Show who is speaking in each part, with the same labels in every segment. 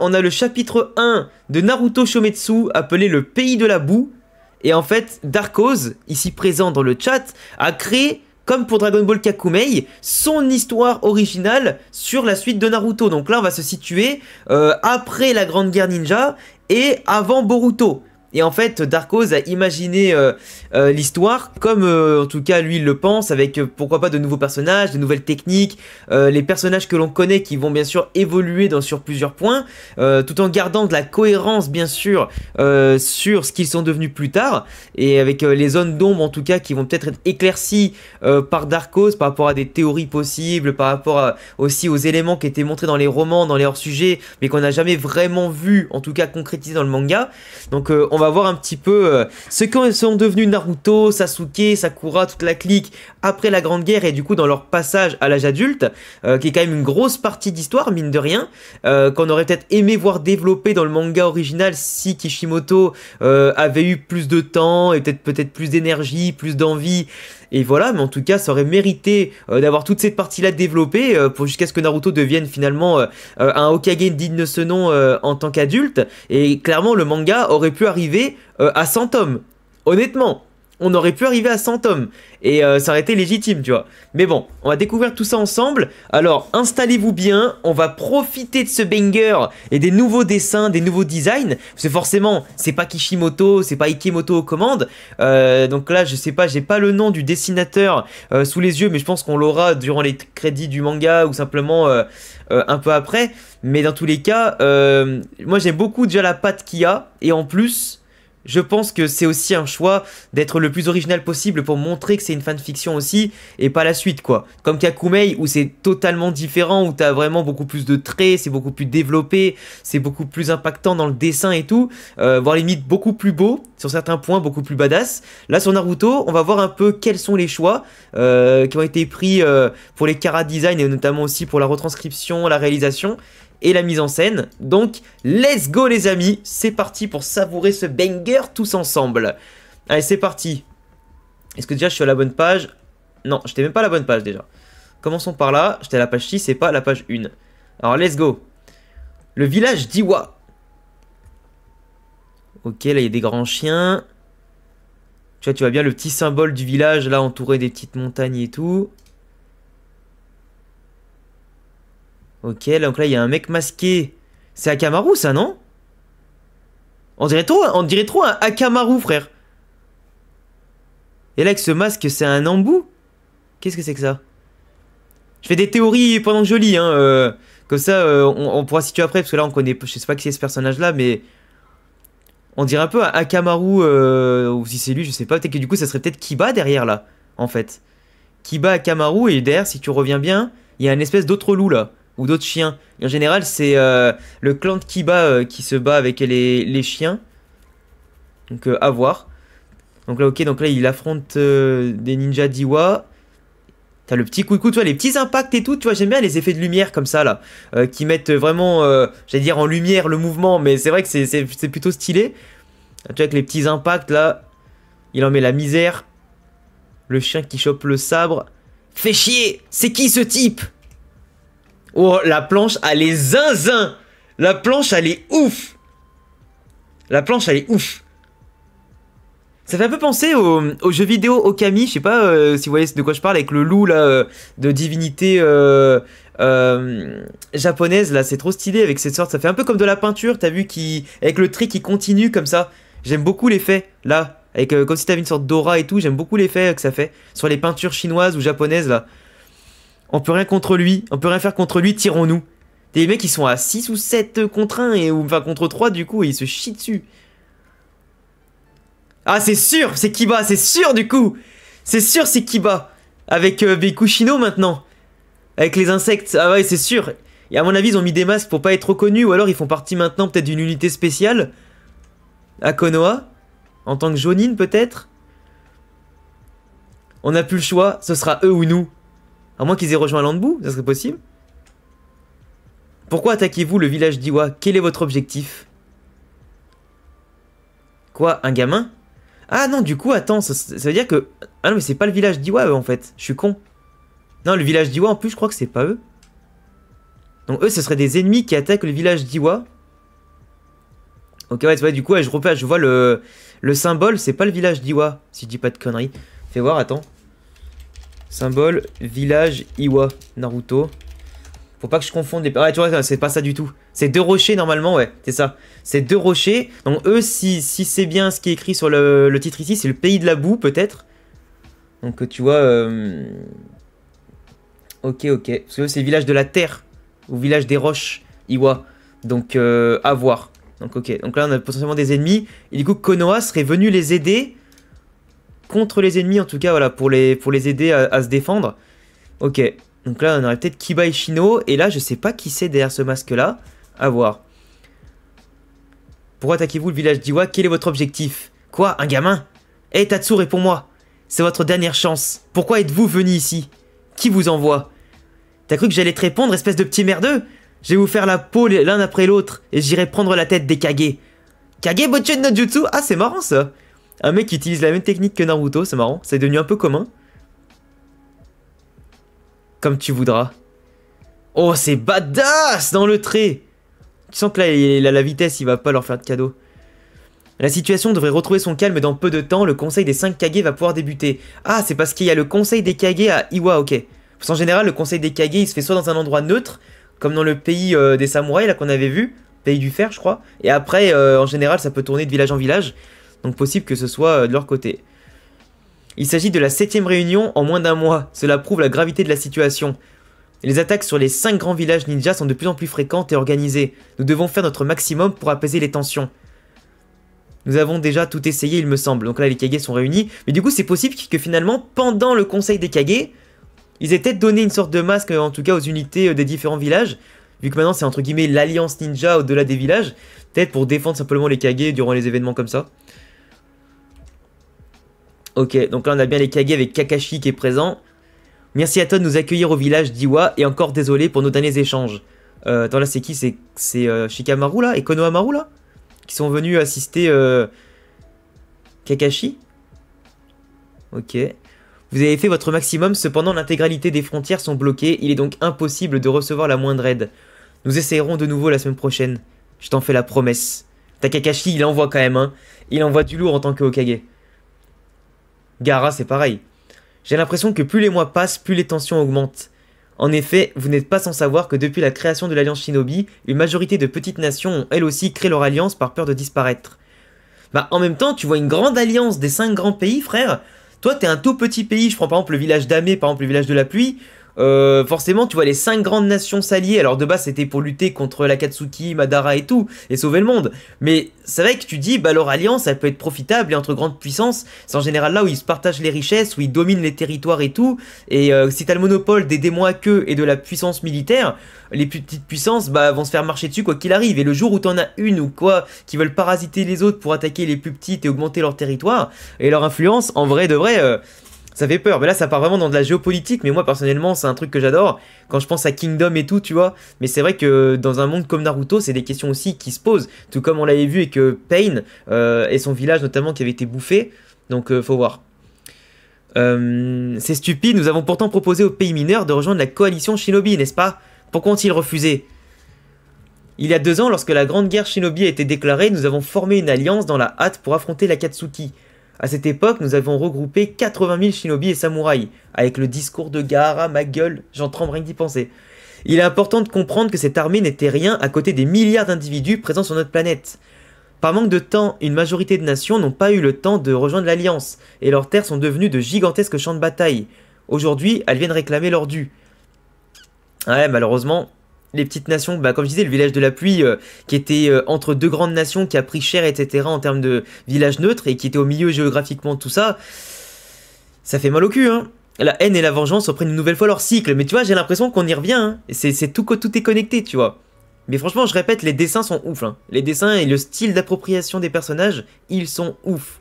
Speaker 1: on a le chapitre 1 de Naruto Shometsu appelé le pays de la boue. Et en fait, Darkoz, ici présent dans le chat, a créé, comme pour Dragon Ball Kakumei, son histoire originale sur la suite de Naruto. Donc là, on va se situer après la Grande Guerre Ninja et avant Boruto. Et en fait, Darkoz a imaginé l'histoire comme, en tout cas, lui, il le pense, avec pourquoi pas de nouveaux personnages, de nouvelles techniques, les personnages que l'on connaît qui vont bien sûr évoluer sur plusieurs points, tout en gardant de la cohérence, bien sûr, sur ce qu'ils sont devenus plus tard, et avec les zones d'ombre, en tout cas, qui vont peut-être être éclaircies par Darkoz par rapport à des théories possibles, par rapport aussi aux éléments qui étaient montrés dans les romans, dans les hors-sujets, mais qu'on n'a jamais vraiment vu, en tout cas concrétisé dans le manga. Donc on va voir un petit peu ce que sont devenus Naruto, Sasuke, Sakura, toute la clique après la Grande Guerre et du coup dans leur passage à l'âge adulte, qui est quand même une grosse partie d'histoire, mine de rien, qu'on aurait peut-être aimé voir développer dans le manga original si Kishimoto avait eu plus de temps et peut-être plus d'énergie, plus d'envie. Et voilà, mais en tout cas, ça aurait mérité d'avoir toute cette partie-là développée pour jusqu'à ce que Naruto devienne finalement un Hokage digne de ce nom en tant qu'adulte. Et clairement, le manga aurait pu arriver à 100 tomes. Honnêtement, on aurait pu arriver à 100 tomes. Et ça aurait été légitime, tu vois. Mais bon, on va découvrir tout ça ensemble. Alors, installez-vous bien. On va profiter de ce banger et des nouveaux dessins, des nouveaux designs. Parce que forcément, c'est pas Kishimoto, c'est pas Ikemoto aux commandes. Donc là, je sais pas, j'ai pas le nom du dessinateur sous les yeux. Mais je pense qu'on l'aura durant les crédits du manga ou simplement un peu après. Mais dans tous les cas, moi j'aime beaucoup déjà la patte qu'il y a. Et en plus... je pense que c'est aussi un choix d'être le plus original possible pour montrer que c'est une fanfiction aussi et pas la suite quoi. Comme Kakumei où c'est totalement différent, où t'as vraiment beaucoup plus de traits, c'est beaucoup plus développé, c'est beaucoup plus impactant dans le dessin et tout, voire limite beaucoup plus beau, sur certains points beaucoup plus badass. Là sur Naruto, on va voir un peu quels sont les choix qui ont été pris pour les chara design et notamment aussi pour la retranscription, la réalisation et la mise en scène. Donc, let's go les amis, c'est parti pour savourer ce banger tous ensemble. Allez, c'est parti. Est-ce que déjà je suis à la bonne page? Non, j'étais même pas à la bonne page déjà. Commençons par là, j'étais à la page 6, c'est pas la page 1. Alors, let's go. Le village d'Iwa. Ok, là il y a des grands chiens. Tu vois bien le petit symbole du village, là entouré des petites montagnes et tout. Ok, donc là, il y a un mec masqué. C'est Akamaru, ça, non? On dirait trop un Akamaru, frère. Et là, avec ce masque, c'est un embout? Qu'est-ce que c'est que ça? Je fais des théories pendant que je lis, hein. Comme ça, on pourra situer après, parce que là, on connaît... je sais pas qui c'est ce personnage-là, mais... on dirait un peu un Akamaru, ou si c'est lui, je sais pas. Peut-être que du coup, ça serait peut-être Kiba derrière, là, en fait. Kiba, Akamaru, et derrière, si tu reviens bien, il y a une espèce d'autre loup, là. Ou d'autres chiens. Et en général, c'est le clan de Kiba qui se bat avec les chiens. Donc, à voir. Donc là, ok, donc là, il affronte des ninjas d'Iwa. T'as le petit coup de coude, tu vois, les petits impacts et tout. Tu vois, j'aime bien les effets de lumière comme ça, là. Qui mettent vraiment, j'allais dire en lumière le mouvement. Mais c'est vrai que c'est plutôt stylé. Tu vois, avec les petits impacts, là. Il en met la misère. Le chien qui chope le sabre. Fais chier! C'est qui ce type? Oh, la planche, elle est zinzin. La planche, elle est ouf. La planche, elle est ouf. Ça fait un peu penser au jeu vidéo Okami. Je sais pas si vous voyez de quoi je parle, avec le loup, là, de divinité japonaise, là. C'est trop stylé avec cette sorte. Ça fait un peu comme de la peinture, t'as vu, avec le trait qui continue comme ça. J'aime beaucoup l'effet, là. Avec, comme si t'avais une sorte d'aura et tout. J'aime beaucoup l'effet que ça fait sur les peintures chinoises ou japonaises, là. On peut rien contre lui, on peut rien faire contre lui, tirons-nous. Des mecs qui sont à 6 ou 7 contre 1, ou enfin contre 3 du coup, et ils se chient dessus. Ah c'est sûr, c'est Kiba, c'est sûr du coup. C'est sûr c'est Kiba. Avec Bekushino maintenant. Avec les insectes, ah ouais c'est sûr. Et à mon avis ils ont mis des masques pour pas être reconnus, ou alors ils font partie maintenant peut-être d'une unité spéciale. À Konoha. En tant que Jonin peut-être. On n'a plus le choix, ce sera eux ou nous. À moins qu'ils aient rejoint Lanbu, ça serait possible. Pourquoi attaquez-vous le village d'Iwa? Quel est votre objectif? Quoi, un gamin? Ah non, du coup, attends, ça veut dire que... ah non, mais c'est pas le village d'Iwa, eux, en fait. Je suis con. Non, le village d'Iwa, en plus, je crois que c'est pas eux. Donc eux, ce seraient des ennemis qui attaquent le village d'Iwa. Ok, ouais, du coup, ouais, je vois le symbole, c'est pas le village d'Iwa, si je dis pas de conneries. Fais voir, attends. Symbole, village, Iwa, Naruto. Faut pas que je confonde les... Ouais, tu vois, c'est pas ça du tout. C'est deux rochers, normalement, ouais, c'est ça. C'est deux rochers. Donc, eux, si c'est bien ce qui est écrit sur le titre ici, c'est le pays de la boue, peut-être. Donc, tu vois... Ok, ok. Parce que c'est village de la terre. Ou village des roches, Iwa. Donc, à voir. Donc, ok. Donc là, on a potentiellement des ennemis. Et du coup, Konoha serait venu les aider... contre les ennemis, en tout cas, voilà, pour les aider à se défendre. Ok, donc là, on aurait peut-être Kiba et Shino, et là, je sais pas qui c'est derrière ce masque-là. À voir. Pourquoi attaquez-vous le village d'Iwa? Quel est votre objectif? Quoi, un gamin? Hé, Tatsu, réponds-moi. C'est votre dernière chance. Pourquoi êtes-vous venu ici? Qui vous envoie? T'as cru que j'allais te répondre, espèce de petit merdeux? Je vais vous faire la peau l'un après l'autre, et j'irai prendre la tête des Kage. Kage Bochin no Jutsu? Ah, c'est marrant, ça. Un mec qui utilise la même technique que Naruto, c'est marrant. C'est devenu un peu commun. Comme tu voudras. Oh, c'est badass dans le trait. Tu sens que là, il a la vitesse, il va pas leur faire de cadeau. La situation devrait retrouver son calme dans peu de temps. Le conseil des 5 Kage va pouvoir débuter. Ah, c'est parce qu'il y a le conseil des Kage à Iwa, ok. Parce qu'en général, le conseil des Kage, il se fait soit dans un endroit neutre, comme dans le pays des samouraïs, là, qu'on avait vu. Pays du fer, je crois. Et après, en général, ça peut tourner de village en village. Donc possible que ce soit de leur côté. Il s'agit de la 7ème réunion en moins d'un mois. Cela prouve la gravité de la situation. Les attaques sur les 5 grands villages ninjas sont de plus en plus fréquentes et organisées. Nous devons faire notre maximum pour apaiser les tensions. Nous avons déjà tout essayé, il me semble. Donc là, les Kage sont réunis. Mais du coup, c'est possible que finalement, pendant le conseil des Kage, ils aient peut-être donné une sorte de masque, en tout cas aux unités des différents villages. Vu que maintenant, c'est entre guillemets l'alliance ninja au-delà des villages. Peut-être pour défendre simplement les Kage durant les événements comme ça. Ok, donc là on a bien les Kage avec Kakashi qui est présent. Merci à toi de nous accueillir au village d'Iwa et encore désolé pour nos derniers échanges. Attends, là c'est qui? C'est Shikamaru là et Konohamaru là qui sont venus assister Kakashi. Ok. Vous avez fait votre maximum, cependant l'intégralité des frontières sont bloquées. Il est donc impossible de recevoir la moindre aide. Nous essayerons de nouveau la semaine prochaine. Je t'en fais la promesse. Ta Kakashi il envoie quand même, hein. Il envoie du lourd en tant que Hokage. Gaara, c'est pareil. J'ai l'impression que plus les mois passent, plus les tensions augmentent. En effet, vous n'êtes pas sans savoir que depuis la création de l'Alliance Shinobi, une majorité de petites nations ont elles aussi créé leur alliance par peur de disparaître. Bah, en même temps, tu vois une grande alliance des 5 grands pays, frère. Toi, t'es un tout petit pays, je prends par exemple le village d'Ame, par exemple le village de la pluie. Forcément, tu vois les 5 grandes nations s'allier. Alors de base, c'était pour lutter contre l'Akatsuki, Madara et tout, et sauver le monde. Mais c'est vrai que tu dis, bah leur alliance, elle peut être profitable et entre grandes puissances. C'est en général là où ils se partagent les richesses, où ils dominent les territoires et tout. Et si t'as le monopole des démons à queue et de la puissance militaire, les plus petites puissances bah, vont se faire marcher dessus quoi qu'il arrive. Et le jour où t'en as une ou quoi qui veulent parasiter les autres pour attaquer les plus petites et augmenter leur territoire et leur influence, en vrai de vrai. Ça fait peur, mais là ça part vraiment dans de la géopolitique, mais moi personnellement c'est un truc que j'adore, quand je pense à Kingdom et tout, tu vois, mais c'est vrai que dans un monde comme Naruto, c'est des questions aussi qui se posent, tout comme on l'avait vu avec Pain et son village notamment qui avait été bouffé, donc faut voir. C'est stupide, nous avons pourtant proposé aux pays mineurs de rejoindre la coalition Shinobi, n'est-ce pas? Pourquoi ont-ils refusé? Il y a 2 ans, lorsque la grande guerre Shinobi a été déclarée, nous avons formé une alliance dans la hâte pour affronter l'Akatsuki. À cette époque, nous avons regroupé 80 000 shinobi et samouraïs. Avec le discours de Gaara, ma gueule, j'en tremble rien d'y penser. Il est important de comprendre que cette armée n'était rien à côté des milliards d'individus présents sur notre planète. Par manque de temps, une majorité de nations n'ont pas eu le temps de rejoindre l'Alliance, et leurs terres sont devenues de gigantesques champs de bataille. Aujourd'hui, elles viennent réclamer leur dû. Ouais, malheureusement, les petites nations, bah, comme je disais, le village de la pluie, qui était entre 2 grandes nations, qui a pris cher, etc., en termes de village neutre, et qui était au milieu géographiquement de tout ça, ça fait mal au cul, hein. La haine et la vengeance reprennent une nouvelle fois leur cycle, mais tu vois, j'ai l'impression qu'on y revient, hein. Tout est connecté, tu vois. Mais franchement, je répète, les dessins sont ouf, hein. Les dessins et le style d'appropriation des personnages, ils sont ouf.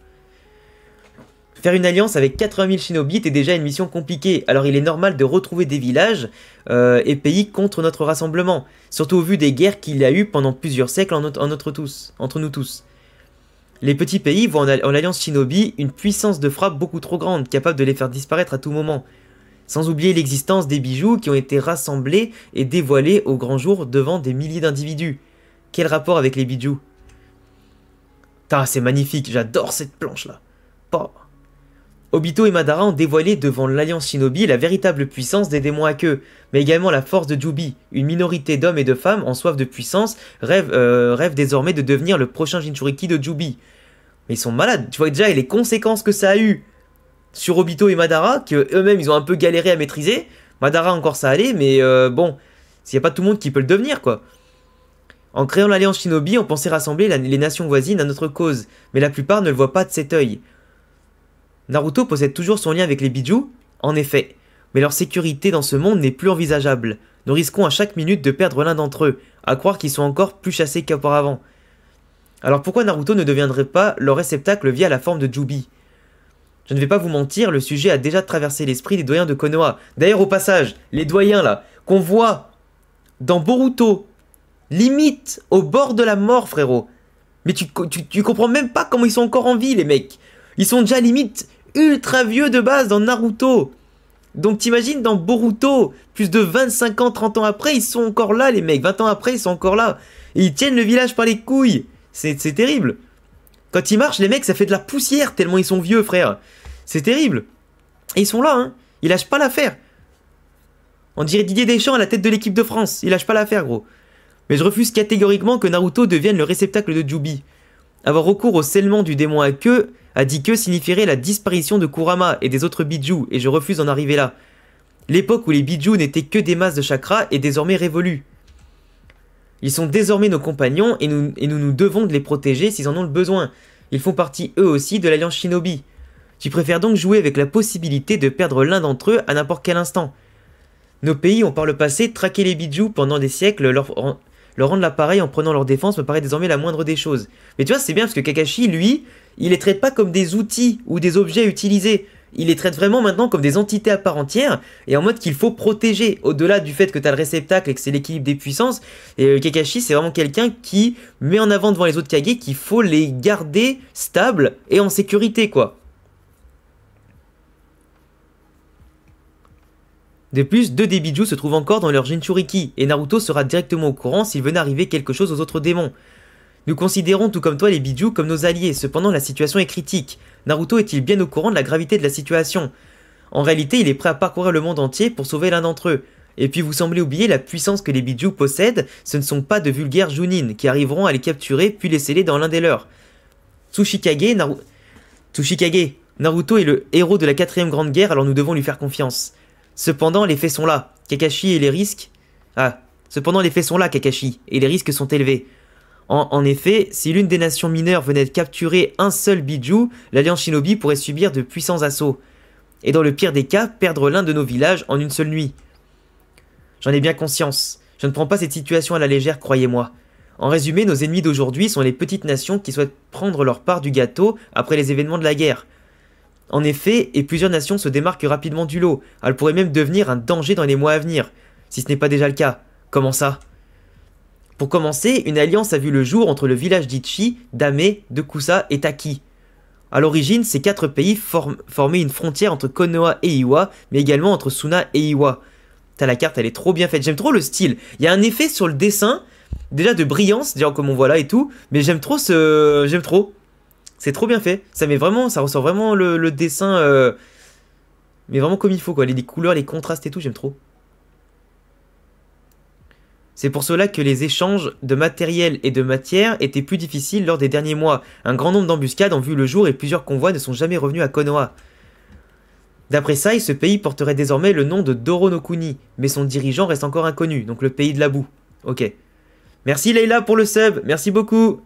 Speaker 1: Faire une alliance avec 80 000 shinobi était déjà une mission compliquée, alors il est normal de retrouver des villages et pays contre notre rassemblement, surtout au vu des guerres qu'il y a eu pendant plusieurs siècles entre nous tous. Les petits pays voient en l'alliance shinobi une puissance de frappe beaucoup trop grande, capable de les faire disparaître à tout moment. Sans oublier l'existence des bijoux qui ont été rassemblés et dévoilés au grand jour devant des milliers d'individus. Quel rapport avec les bijoux? Putain, c'est magnifique, j'adore cette planche-là. Oh. Obito et Madara ont dévoilé devant l'Alliance Shinobi la véritable puissance des démons à queue, mais également la force de Jubi. Une minorité d'hommes et de femmes en soif de puissance rêvent désormais de devenir le prochain Jinchuriki de Jubi. Mais ils sont malades, tu vois déjà les conséquences que ça a eu sur Obito et Madara, que eux-mêmes ils ont un peu galéré à maîtriser. Madara encore ça allait, mais bon, s'il n'y a pas tout le monde qui peut le devenir quoi. En créant l'Alliance Shinobi, on pensait rassembler les nations voisines à notre cause, mais la plupart ne le voient pas de cet œil. Naruto possède toujours son lien avec les Biju, en effet, mais leur sécurité dans ce monde n'est plus envisageable. Nous risquons à chaque minute de perdre l'un d'entre eux, à croire qu'ils sont encore plus chassés qu'auparavant. Alors pourquoi Naruto ne deviendrait pas leur réceptacle via la forme de Jubi? Je ne vais pas vous mentir, le sujet a déjà traversé l'esprit des doyens de Konoha. D'ailleurs au passage, les doyens là, qu'on voit dans Boruto, limite au bord de la mort frérot. Mais tu comprends même pas comment ils sont encore en vie les mecs. Ils sont déjà limite ultra vieux de base dans Naruto. Donc t'imagines dans Boruto, plus de 25 ans, 30 ans après, ils sont encore là les mecs. 20 ans après, ils sont encore là. Et ils tiennent le village par les couilles. C'est terrible. Quand ils marchent, les mecs, ça fait de la poussière tellement ils sont vieux, frère. C'est terrible. Et ils sont là, hein. Ils lâchent pas l'affaire. On dirait Didier Deschamps à la tête de l'équipe de France. Ils lâchent pas l'affaire, gros. Mais je refuse catégoriquement que Naruto devienne le réceptacle de Jubi. Avoir recours au scellement du démon à queue a dit que signifierait la disparition de Kurama et des autres Biju, et je refuse d'en arriver là. L'époque où les Biju n'étaient que des masses de chakra est désormais révolue. Ils sont désormais nos compagnons et nous devons de les protéger s'ils en ont le besoin. Ils font partie eux aussi de l'Alliance Shinobi. Tu préfères donc jouer avec la possibilité de perdre l'un d'entre eux à n'importe quel instant. Nos pays ont par le passé traqué les Biju pendant des siècles, leur rendre l'appareil en prenant leur défense me paraît désormais la moindre des choses. Mais tu vois, c'est bien parce que Kakashi, lui, il les traite pas comme des outils ou des objets à utiliser. Il les traite vraiment maintenant comme des entités à part entière et en mode qu'il faut protéger. Au-delà du fait que tu as le réceptacle et que c'est l'équilibre des puissances, et Kakashi, c'est vraiment quelqu'un qui met en avant devant les autres Kage qu'il faut les garder stables et en sécurité, quoi. De plus, 2 des Biju se trouvent encore dans leur Jinchuriki, et Naruto sera directement au courant s'il venait arriver quelque chose aux autres démons. Nous considérons tout comme toi les Biju comme nos alliés, cependant la situation est critique. Naruto est-il bien au courant de la gravité de la situation? En réalité, il est prêt à parcourir le monde entier pour sauver l'un d'entre eux. Et puis vous semblez oublier la puissance que les Biju possèdent, ce ne sont pas de vulgaires Jounin qui arriveront à les capturer puis les sceller dans l'un des leurs. Tsuchikage, Naruto est le héros de la 4ème grande guerre, alors nous devons lui faire confiance. Cependant, les faits sont là, Kakashi, et les risques... Cependant, les faits sont là, Kakashi, et les risques sont élevés. En effet, si l'une des nations mineures venait de capturer un seul Biju, l'Alliance Shinobi pourrait subir de puissants assauts. Et dans le pire des cas, perdre l'un de nos villages en une seule nuit. J'en ai bien conscience. Je ne prends pas cette situation à la légère, croyez-moi. En résumé, nos ennemis d'aujourd'hui sont les petites nations qui souhaitent prendre leur part du gâteau après les événements de la guerre. En effet, et plusieurs nations se démarquent rapidement du lot. Elles pourraient même devenir un danger dans les mois à venir, si ce n'est pas déjà le cas. Comment ça? Pour commencer, une alliance a vu le jour entre le village d'Ichi, Dame, Dekusa et Taki. A l'origine, ces 4 pays formaient une frontière entre Konoha et Iwa, mais également entre Suna et Iwa. T'as la carte, elle est trop bien faite. J'aime trop le style. Il y a un effet sur le dessin, déjà de brillance, déjà comme on voit là et tout, mais j'aime trop ce... J'aime trop. C'est trop bien fait. Ça ressort vraiment le dessin, mais vraiment comme il faut, quoi. Les couleurs, les contrastes et tout, j'aime trop. C'est pour cela que les échanges de matériel et de matière étaient plus difficiles lors des derniers mois. Un grand nombre d'embuscades ont vu le jour et plusieurs convois ne sont jamais revenus à Konoha. D'après ça, ce pays porterait désormais le nom de Doronokuni, mais son dirigeant reste encore inconnu, donc le pays de la boue. Ok. Merci Leila pour le sub, merci beaucoup.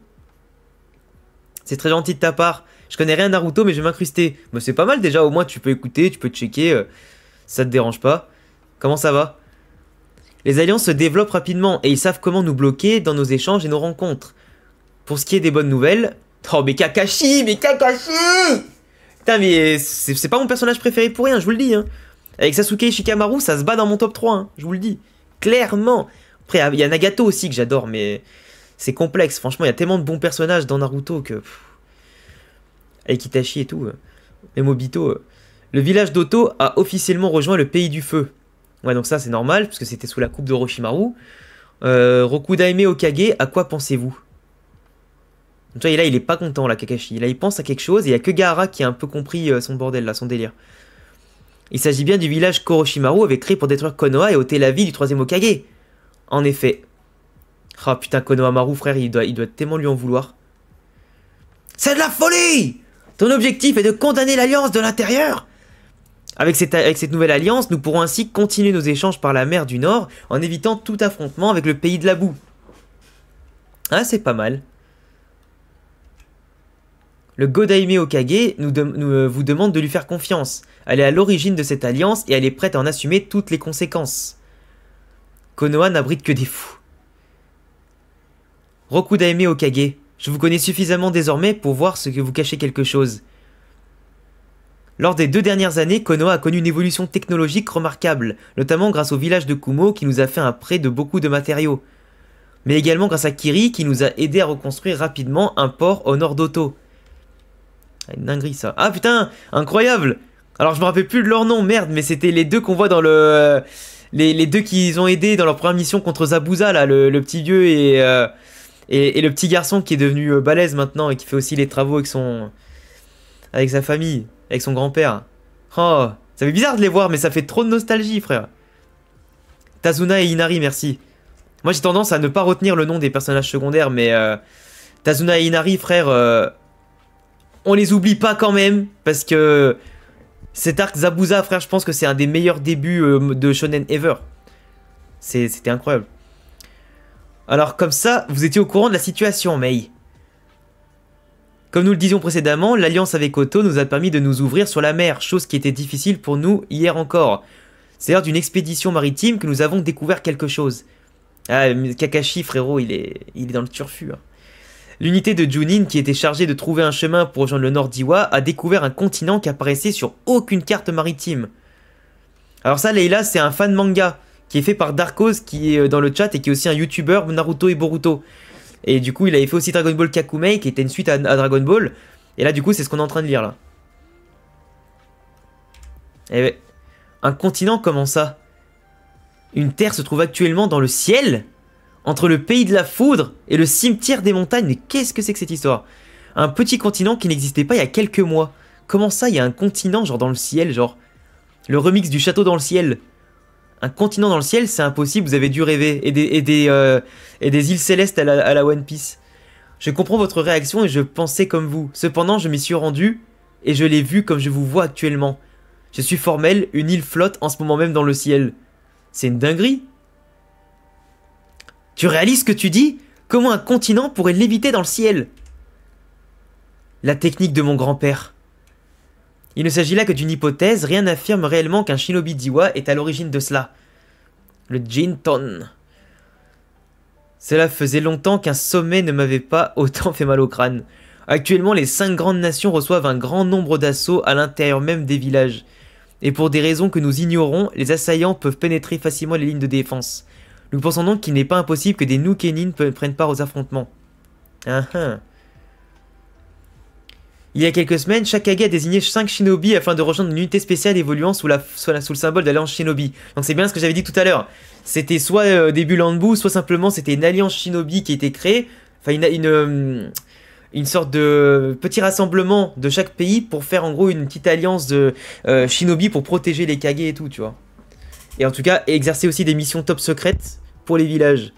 Speaker 1: C'est très gentil de ta part. Je connais rien à Naruto, mais je vais m'incruster. Mais c'est pas mal déjà, au moins tu peux écouter, tu peux checker, ça te dérange pas. Comment ça va? Les alliances se développent rapidement et ils savent comment nous bloquer dans nos échanges et nos rencontres. Pour ce qui est des bonnes nouvelles... Oh mais Kakashi! Putain mais c'est pas mon personnage préféré pour rien, je vous le dis. Hein. Avec Sasuke et Shikamaru, ça se bat dans mon top 3, hein, je vous le dis. Clairement. Après, il y a Nagato aussi que j'adore, mais c'est complexe. Franchement, il y a tellement de bons personnages dans Naruto que... Avec Itachi et tout. Même Obito. Le village d'Oto a officiellement rejoint le pays du feu. Ouais, donc ça c'est normal, puisque c'était sous la coupe de Orochimaru. Rokudaime Hokage, à quoi pensez-vous? Tu vois, et là, il est pas content, là, Kakashi. Là, il pense à quelque chose, et il y a que Gaara qui a un peu compris son bordel, là, son délire. Il s'agit bien du village qu'Orochimaru avait créé pour détruire Konoha et ôter la vie du troisième Hokage. En effet. Ah putain, Konohamaru, frère, il doit tellement lui en vouloir. C'est de la folie! Ton objectif est de condamner l'Alliance de l'intérieur? Avec cette nouvelle alliance, nous pourrons ainsi continuer nos échanges par la mer du Nord en évitant tout affrontement avec le pays de la boue. Ah, c'est pas mal. Le Godaime Hokage vous demande de lui faire confiance. Elle est à l'origine de cette alliance et elle est prête à en assumer toutes les conséquences. Konoha n'abrite que des fous. Rokudaime Hokage, je vous connais suffisamment désormais pour voir ce que vous cachez quelque chose. Lors des 2 dernières années, Konoha a connu une évolution technologique remarquable, notamment grâce au village de Kumo qui nous a fait un prêt de beaucoup de matériaux. Mais également grâce à Kiri qui nous a aidé à reconstruire rapidement un port au nord d'Oto. Une dinguerie ça. Ah putain, incroyable. Alors je me rappelle plus de leur nom, merde, mais c'était les deux qu'on voit dans le... les deux qui ont aidé dans leur première mission contre Zabuza, là, le petit vieux et le petit garçon qui est devenu balèze maintenant et qui fait aussi les travaux avec sa famille, avec son grand-père. Oh, ça fait bizarre de les voir, mais ça fait trop de nostalgie, frère. Tazuna et Inari, merci. Moi j'ai tendance à ne pas retenir le nom des personnages secondaires, mais Tazuna et Inari, frère... on les oublie pas quand même, parce que cet arc Zabuza, frère, je pense que c'est un des meilleurs débuts de Shonen ever. C'était incroyable. Alors comme ça, vous étiez au courant de la situation, Mei. Comme nous le disions précédemment, l'alliance avec Oto nous a permis de nous ouvrir sur la mer, chose qui était difficile pour nous hier encore. C'est lors d'une expédition maritime que nous avons découvert quelque chose. Ah, Kakashi, frérot, il est dans le turfu, hein. L'unité de Junin, qui était chargée de trouver un chemin pour rejoindre le nord d'Iwa, a découvert un continent qui apparaissait sur aucune carte maritime. Alors ça, Leila, c'est un fan manga, qui est fait par Darkos, qui est dans le chat, et qui est aussi un youtubeur Naruto et Boruto. Et du coup, il avait fait aussi Dragon Ball Kakumei, qui était une suite à Dragon Ball. Et là, du coup, c'est ce qu'on est en train de lire, là. Et un continent, comment ça? Une terre se trouve actuellement dans le ciel ? Entre le pays de la foudre et le cimetière des montagnes, mais qu'est-ce que c'est que cette histoire? Un petit continent qui n'existait pas il y a quelques mois. Comment ça, il y a un continent genre dans le ciel, genre le remix du château dans le ciel? Un continent dans le ciel, c'est impossible, vous avez dû rêver. Et des îles célestes à la One Piece. Je comprends votre réaction et je pensais comme vous. Cependant, je m'y suis rendu et je l'ai vu comme je vous vois actuellement. Je suis formel, une île flotte en ce moment même dans le ciel. C'est une dinguerie. Tu réalises ce que tu dis? Comment un continent pourrait léviter dans le ciel? La technique de mon grand-père. Il ne s'agit là que d'une hypothèse, rien n'affirme réellement qu'un shinobi d'Iwa est à l'origine de cela. Le Jinton. Cela faisait longtemps qu'un sommet ne m'avait pas autant fait mal au crâne. Actuellement, les 5 grandes nations reçoivent un grand nombre d'assauts à l'intérieur même des villages. Et pour des raisons que nous ignorons, les assaillants peuvent pénétrer facilement les lignes de défense. Nous pensons donc qu'il n'est pas impossible que des Nukenin prennent part aux affrontements. Il y a quelques semaines, Shakage a désigné 5 shinobi afin de rejoindre une unité spéciale évoluant sous le symbole d'alliance shinobi. Donc c'est bien ce que j'avais dit tout à l'heure. C'était soit début Lanbu, soit simplement c'était une alliance shinobi qui était créée. Enfin une sorte de petit rassemblement de chaque pays pour faire en gros une petite alliance de shinobi pour protéger les Kage et tout, tu vois. Et en tout cas, exercer aussi des missions top secrètes pour les villages.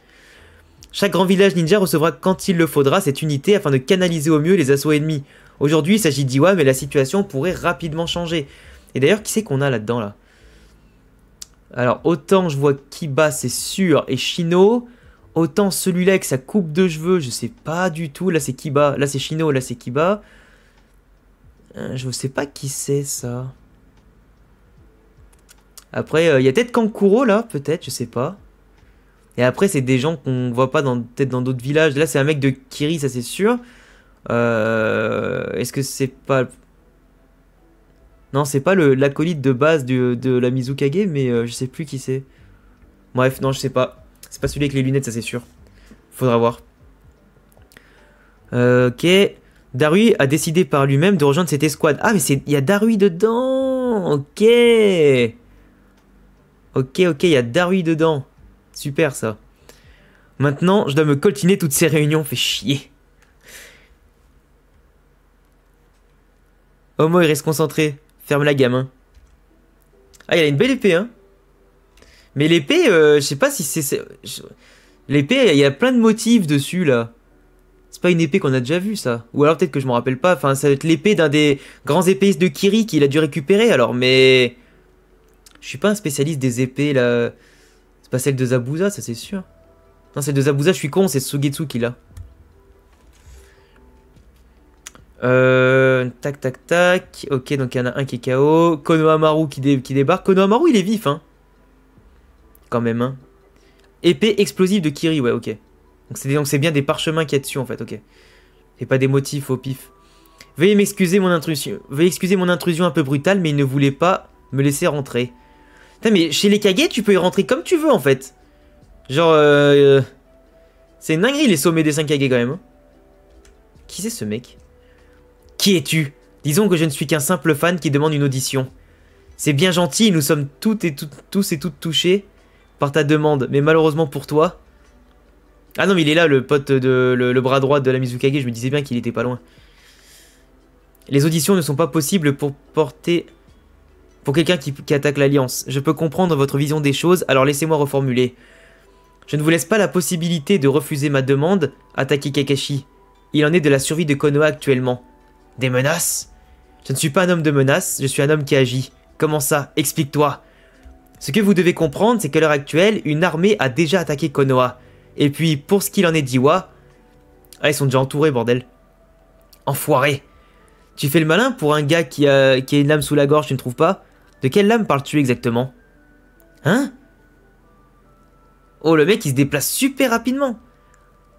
Speaker 1: Chaque grand village ninja recevra quand il le faudra cette unité afin de canaliser au mieux les assauts ennemis. Aujourd'hui, il s'agit d'Iwa, mais la situation pourrait rapidement changer. Et d'ailleurs, qui c'est qu'on a là-dedans, là? Alors, autant je vois Kiba, c'est sûr, et Shino. Autant celui-là avec sa coupe de cheveux, je sais pas du tout. Là, c'est Kiba. Là, c'est Shino, là, c'est Kiba. Je sais pas qui c'est, ça. Après, il y a peut-être Kankuro, là, peut-être, je sais pas. Et après, c'est des gens qu'on voit pas peut-être dans d'autres villages. Là, c'est un mec de Kiri, ça c'est sûr. Est-ce que c'est pas... Non, c'est pas l'acolyte de base de la Mizukage, mais je sais plus qui c'est. Bref, non, je sais pas. C'est pas celui avec les lunettes, ça c'est sûr. Faudra voir. Ok. Darui a décidé par lui-même de rejoindre cette escouade. Ah, mais il y a Darui dedans. Ok. Ok, il y a Darui dedans. Super, ça. Maintenant, je dois me coltiner toutes ces réunions. Fait chier. Homo, il reste concentré. Ferme la gamin. Ah, il a une belle épée, hein. Mais l'épée, je sais pas si c'est... L'épée, il y a plein de motifs dessus, là. C'est pas une épée qu'on a déjà vue, ça. Ou alors peut-être que je me rappelle pas. Enfin, ça va être l'épée d'un des grands épéistes de Kiri qu'il a dû récupérer, alors. Mais... Je suis pas un spécialiste des épées, là. C'est pas celle de Zabuza, ça c'est sûr. Non, celle de Zabuza, je suis con, c'est Sugetsu qui l'a. Tac, tac, tac. Ok, donc il y en a un qui est KO. Konohamaru qui débarque. Konohamaru, il est vif, hein. Quand même, hein. Épée explosive de Kiri, ouais, ok. Donc c'est bien des parchemins qu'il y a dessus, en fait, ok. Et pas des motifs au pif. Veuillez m'excuser mon intrusion. Veuillez excuser mon intrusion un peu brutale, mais il ne voulait pas me laisser rentrer. Putain, mais chez les Kage, tu peux y rentrer comme tu veux, en fait. Genre, c'est une dinguerie, les sommets des 5 Kage, quand même. Hein. Qui c'est, ce mec? Qui es-tu? Disons que je ne suis qu'un simple fan qui demande une audition. C'est bien gentil, nous sommes tous et toutes touchés par ta demande, mais malheureusement pour toi... Ah non, mais il est là, le pote de... Le bras droit de la Mizukage, je me disais bien qu'il était pas loin. Les auditions ne sont pas possibles pour quelqu'un qui attaque l'Alliance. Je peux comprendre votre vision des choses, alors laissez-moi reformuler. Je ne vous laisse pas la possibilité de refuser ma demande, attaquer Kakashi. Il en est de la survie de Konoha actuellement. Des menaces? Je ne suis pas un homme de menaces, je suis un homme qui agit. Comment ça? Explique-toi. Ce que vous devez comprendre, c'est qu'à l'heure actuelle, une armée a déjà attaqué Konoha. Et puis, pour ce qu'il en est d'Iwa... Ah, ils sont déjà entourés, bordel. Enfoiré. Tu fais le malin pour un gars qui a une lame sous la gorge, tu ne trouves pas? De quelle lame parles-tu exactement? Hein? Oh, le mec, il se déplace super rapidement.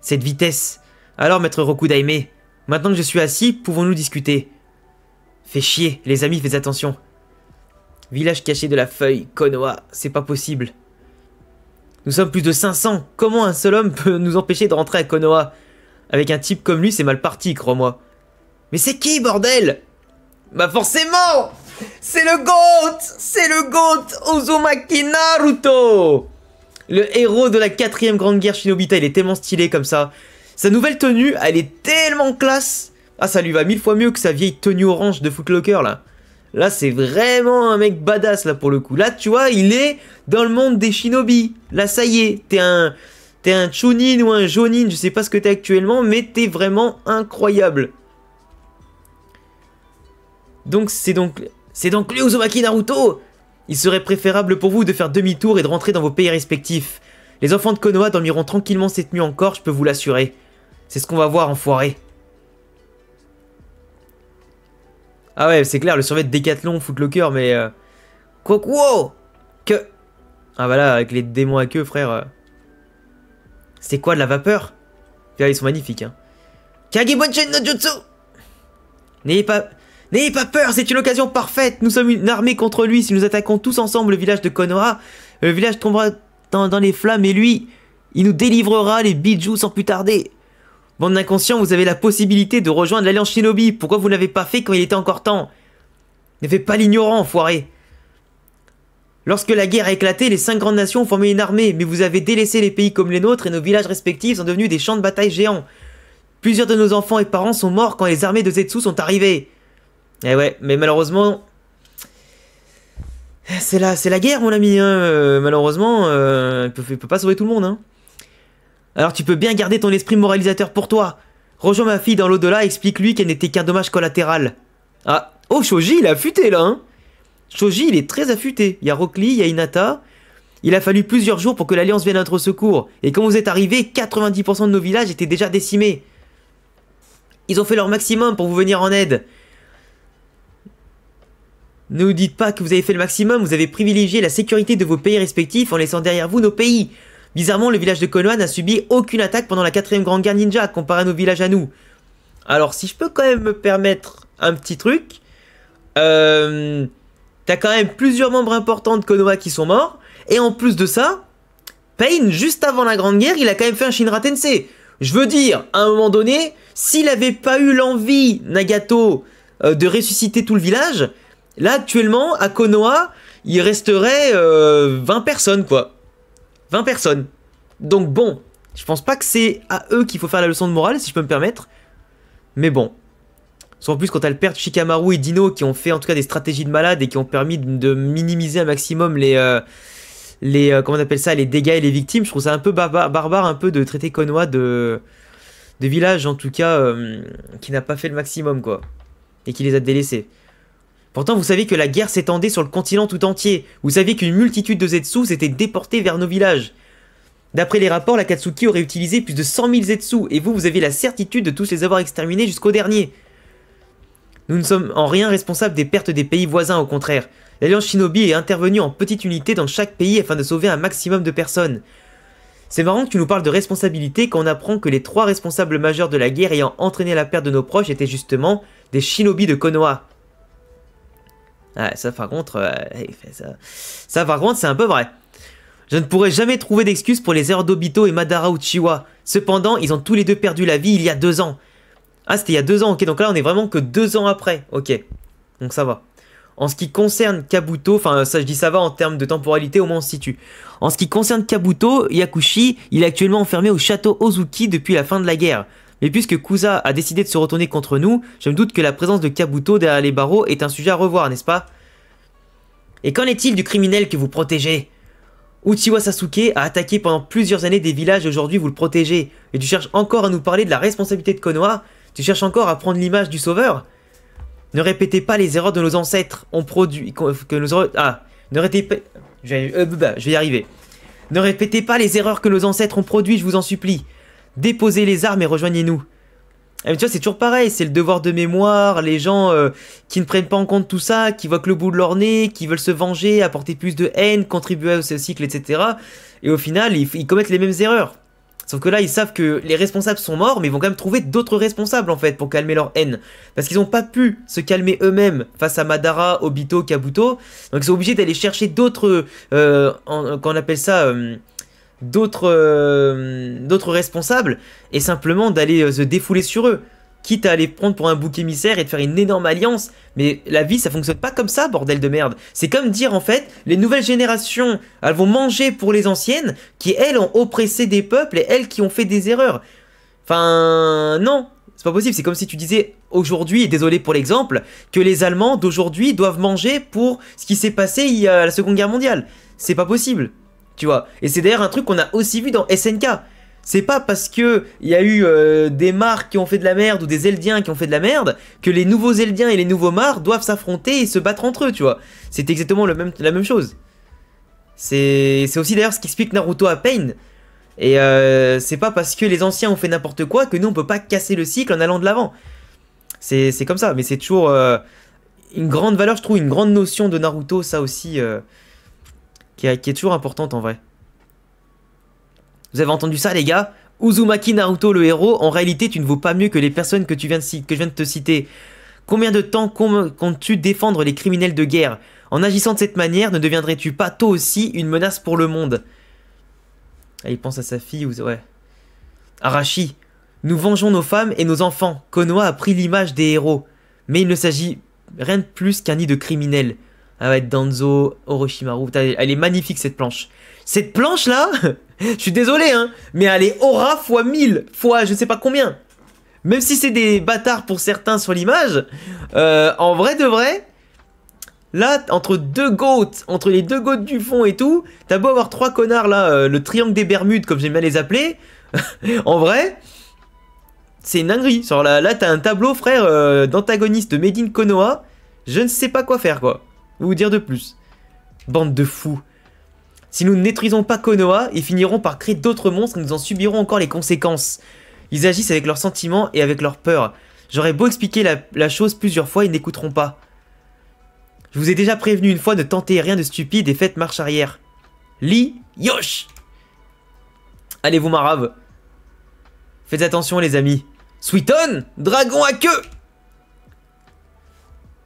Speaker 1: Cette vitesse. Alors, maître Rokudaime, maintenant que je suis assis, pouvons-nous discuter? Fais chier, les amis, faites attention. Village caché de la feuille, Konoha, c'est pas possible. Nous sommes plus de 500, comment un seul homme peut nous empêcher de rentrer à Konoha? Avec un type comme lui, c'est mal parti, crois-moi. Mais c'est qui, bordel? Bah forcément! C'est le GOAT! C'est le GOAT! Uzumaki Naruto! Le héros de la 4ème grande guerre Shinobita, il est tellement stylé comme ça. Sa nouvelle tenue, elle est tellement classe. Ah, ça lui va 1000 fois mieux que sa vieille tenue orange de Foot Locker, là. Là, c'est vraiment un mec badass, là, pour le coup. Là, tu vois, il est dans le monde des shinobi. Là, ça y est, t'es un chunin ou un jonin, je sais pas ce que t'es actuellement, mais t'es vraiment incroyable. Donc, c'est donc lui, Uzumaki Naruto. Il serait préférable pour vous de faire demi-tour et de rentrer dans vos pays respectifs. Les enfants de Konoha dormiront tranquillement cette nuit encore, je peux vous l'assurer. C'est ce qu'on va voir, enfoiré. Ah ouais, c'est clair, le survêt de Décathlon, Foot Locker, mais... Quoi, que... Ah voilà, avec les démons à queue, frère. C'est quoi, de la vapeur? Là, ils sont magnifiques, hein. Kagebonshin no Jutsu. N'ayez pas peur, c'est une occasion parfaite. Nous sommes une armée contre lui. Si nous attaquons tous ensemble le village de Konoha, le village tombera dans les flammes et lui, il nous délivrera les bijoux sans plus tarder. Bande d'inconscients, vous avez la possibilité de rejoindre l'Alliance Shinobi. Pourquoi vous ne l'avez pas fait quand il était encore temps? Ne faites pas l'ignorant, enfoiré. Lorsque la guerre a éclaté, les 5 grandes nations ont formé une armée, mais vous avez délaissé les pays comme les nôtres et nos villages respectifs sont devenus des champs de bataille géants. Plusieurs de nos enfants et parents sont morts quand les armées de Zetsu sont arrivées. Eh ouais, mais malheureusement... C'est la guerre, mon ami, hein. Malheureusement, il peut pas sauver tout le monde, hein. Alors tu peux bien garder ton esprit moralisateur pour toi. Rejoins ma fille dans l'au-delà et explique-lui qu'elle n'était qu'un dommage collatéral. Ah, oh, Shoji, il est affûté, là, hein. Shoji, il est très affûté. Il y a Rock Lee, il y a Hinata. Il a fallu plusieurs jours pour que l'Alliance vienne à notre secours. Et quand vous êtes arrivés, 90% de nos villages étaient déjà décimés. Ils ont fait leur maximum pour vous venir en aide. Ne vous dites pas que vous avez fait le maximum, vous avez privilégié la sécurité de vos pays respectifs en laissant derrière vous nos pays. Bizarrement, le village de Konoha n'a subi aucune attaque pendant la 4ème grande guerre ninja comparé à nos villages à nous. Alors, si je peux quand même me permettre un petit truc, t'as quand même plusieurs membres importants de Konoha qui sont morts, et en plus de ça, Pain, juste avant la grande guerre, il a quand même fait un Shinra Tensei. Je veux dire, à un moment donné, s'il avait pas eu l'envie, Nagato, de ressusciter tout le village, là, actuellement, à Konoha, il resterait 20 personnes, quoi. 20 personnes. Donc bon, je pense pas que c'est à eux qu'il faut faire la leçon de morale, si je peux me permettre. Mais bon. Soit en plus quand t'as le père de Shikamaru et Dino qui ont fait en tout cas des stratégies de malade et qui ont permis de minimiser un maximum comment on appelle ça, les dégâts et les victimes. Je trouve ça un peu barbare un peu de traiter Konoha de village en tout cas qui n'a pas fait le maximum quoi. Et qui les a délaissés. Pourtant vous savez que la guerre s'étendait sur le continent tout entier. Vous saviez qu'une multitude de Zetsu s'était déportée vers nos villages. D'après les rapports, l'Akatsuki aurait utilisé plus de 100 000 Zetsu. Et vous avez la certitude de tous les avoir exterminés jusqu'au dernier. Nous ne sommes en rien responsables des pertes des pays voisins, au contraire. L'Alliance Shinobi est intervenue en petite unité dans chaque pays afin de sauver un maximum de personnes. C'est marrant que tu nous parles de responsabilité quand on apprend que les 3 responsables majeurs de la guerre ayant entraîné la perte de nos proches étaient justement des Shinobi de Konoha. Ah, ça par contre, ça par contre c'est un peu vrai. Je ne pourrais jamais trouver d'excuses pour les erreurs d'Obito et Madara Uchiwa. Cependant, ils ont tous les deux perdu la vie il y a 2 ans. Ah, c'était il y a 2 ans, ok, donc là on est vraiment que 2 ans après, ok. Donc ça va. En ce qui concerne Kabuto, enfin ça je dis ça va en termes de temporalité, au moins on se situe. En ce qui concerne Kabuto, Yakushi, il est actuellement enfermé au château Ozuki depuis la fin de la guerre. Mais puisque Kusa a décidé de se retourner contre nous, je me doute que la présence de Kabuto derrière les barreaux est un sujet à revoir, n'est-ce pas? Et qu'en est-il du criminel que vous protégez? Uchiwa Sasuke a attaqué pendant plusieurs années des villages et aujourd'hui vous le protégez. Et tu cherches encore à nous parler de la responsabilité de Konoha? Tu cherches encore à prendre l'image du sauveur? Ne répétez pas les erreurs de nos ancêtres. On produit... ne répétez pas... je vais y arriver. Ne répétez pas les erreurs que nos ancêtres ont produites, je vous en supplie. Déposez les armes et rejoignez-nous. Mais tu vois, c'est toujours pareil, c'est le devoir de mémoire, les gens qui ne prennent pas en compte tout ça, qui voient que le bout de leur nez, qui veulent se venger, apporter plus de haine, contribuer au cycle, etc. Et au final, ils commettent les mêmes erreurs. Sauf que là, ils savent que les responsables sont morts, mais ils vont quand même trouver d'autres responsables, en fait, pour calmer leur haine. Parce qu'ils n'ont pas pu se calmer eux-mêmes face à Madara, Obito, Kabuto. Donc ils sont obligés d'aller chercher d'autres... qu'on appelle ça... d'autres responsables, et simplement d'aller se défouler sur eux. Quitte à les prendre pour un bouc émissaire et de faire une énorme alliance. Mais la vie, ça fonctionne pas comme ça, bordel de merde. C'est comme dire, en fait, les nouvelles générations, elles vont manger pour les anciennes, qui, elles, ont oppressé des peuples et elles qui ont fait des erreurs. Enfin, non, c'est pas possible. C'est comme si tu disais, aujourd'hui, et désolé pour l'exemple, que les Allemands d'aujourd'hui doivent manger pour ce qui s'est passé il y a la Seconde Guerre mondiale. C'est pas possible, tu vois. Et c'est d'ailleurs un truc qu'on a aussi vu dans SNK. C'est pas parce que il y a eu des Mars qui ont fait de la merde ou des Eldiens qui ont fait de la merde que les nouveaux Eldiens et les nouveaux Mars doivent s'affronter et se battre entre eux, tu vois. C'est exactement la même chose. C'est aussi d'ailleurs ce qui explique Naruto à Pain. Et c'est pas parce que les anciens ont fait n'importe quoi que nous on peut pas casser le cycle en allant de l'avant. C'est comme ça, mais c'est toujours une grande valeur, je trouve, une grande notion de Naruto, ça aussi, qui est toujours importante en vrai. Vous avez entendu ça les gars? Uzumaki Naruto le héros, en réalité tu ne vaux pas mieux que les personnes que je viens de te citer. Combien de temps comptes-tu défendre les criminels de guerre? En agissant de cette manière, ne deviendrais-tu pas toi aussi une menace pour le monde? Ah, il pense à sa fille, ouais. Arashi, nous vengeons nos femmes et nos enfants. Konoha a pris l'image des héros. Mais il ne s'agit rien de plus qu'un nid de criminels. Ah ouais, Danzo, Orochimaru, elle est magnifique cette planche. Cette planche là, je suis désolé hein, mais elle est aura fois 1000, fois je sais pas combien. Même si c'est des bâtards pour certains sur l'image, en vrai de vrai, là, entre les deux goats du fond et tout, t'as beau avoir 3 connards là, le triangle des Bermudes comme j'aime bien les appeler, en vrai, c'est une dinguerie. Genre là t'as un tableau frère d'antagoniste made in Konoha, je ne sais pas quoi faire quoi. Vous dire de plus. Bande de fous. Si nous ne détruisons pas Konoha, ils finiront par créer d'autres monstres et nous en subirons encore les conséquences. Ils agissent avec leurs sentiments et avec leurs peurs. J'aurais beau expliquer la chose plusieurs fois, ils n'écouteront pas. Je vous ai déjà prévenu une fois, ne tentez rien de stupide et faites marche arrière. Lee Yosh. Allez vous marave. Faites attention les amis. Suiton, dragon à queue.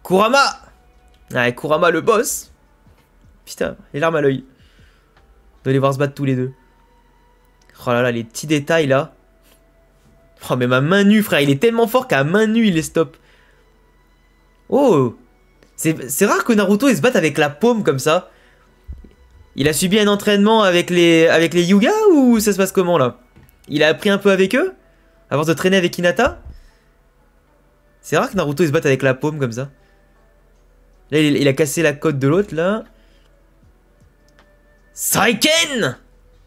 Speaker 1: Kurama. Ah, Kurama le boss. Putain, les larmes à l'œil. De les voir se battre tous les deux. Oh là là, les petits détails là. Oh mais ma main nue frère, il est tellement fort qu'à main nue il les stoppe. Oh. C'est rare que Naruto il se batte avec la paume comme ça. Il a subi un entraînement avec les Hyuga ou ça se passe comment là? Il a appris un peu avec eux? Avant de traîner avec Hinata? C'est rare que Naruto il se batte avec la paume comme ça. Là, il a cassé la côte de l'autre, là. Saiken!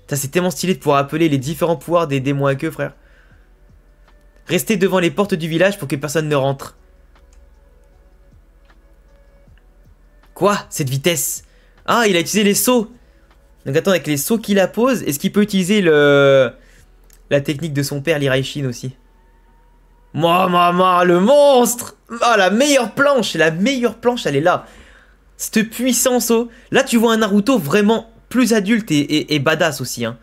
Speaker 1: Ça, c'est tellement stylé de pouvoir appeler les différents pouvoirs des démons à queue, frère. Restez devant les portes du village pour que personne ne rentre. Quoi? Cette vitesse? Ah, il a utilisé les sauts. Donc attends, avec les sauts qu'il appose, est-ce qu'il peut utiliser la technique de son père, l'Iraishin aussi? Maman, le monstre! Ah, la meilleure planche, elle est là. Cette puissance, oh. Là, tu vois un Naruto vraiment plus adulte et badass aussi, hein.